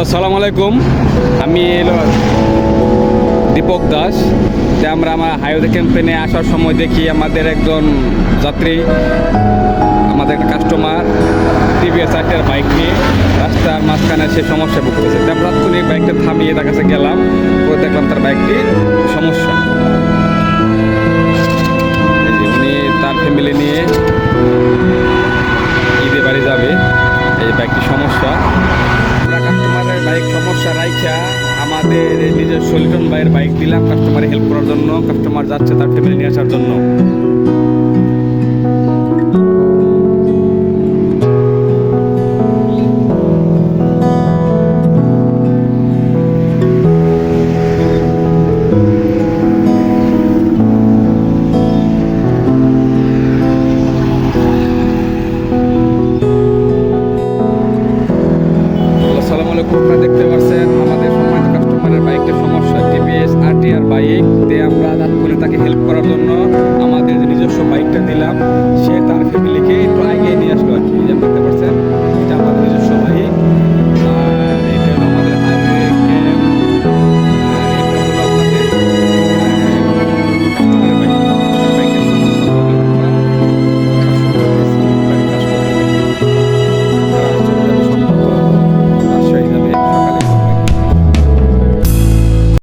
Hello, সালাম আলাইকুম। আমি দীপক দাস। আমরা আমার হাইওয়ে ক্যাম্পেইনে আসার সময় দেখি আমাদের একজন যাত্রী, আমাদের একটা কাস্টমার টিভিএস আইটার বাইক নিয়ে রাস্তার মাঝখানে সে সমস্যা ভুগতেছে। আমরা তাৎক্ষণিক বাইকটা থামিয়ে তার কাছে গেলাম, পরে দেখলাম তার বাইকটির সমস্যা। এই যে উনি তার ফ্যামিলি নিয়ে ঈদে বাড়ি যাবে, এই বাইকটির সমস্যা। আমরা কাস্টমারের বাইক সমস্যা রাইখা আমাদের নিজের সলিটন ভাইয়ের বাইক দিলাম কাস্টমারে হেল্প করার জন্য। কাস্টমার যাচ্ছে তার ফ্যামিলি নিয়ে আসার জন্য। আসসালামু আলাইকুম। আপনারা দেখতে পাচ্ছেন আমাদের সম্মানিত কাস্টমারের বাইকের সমস্যা, টিভিএস আরটিআর বাইক দিয়ে আমরা তাৎক্ষণিক তাকে হেল্প করার জন্য আমাদের নিজস্ব বাইকটা দিলাম। সে তার ফ্যামিলিকে একটু এগিয়ে নিয়ে আসলো আর কি।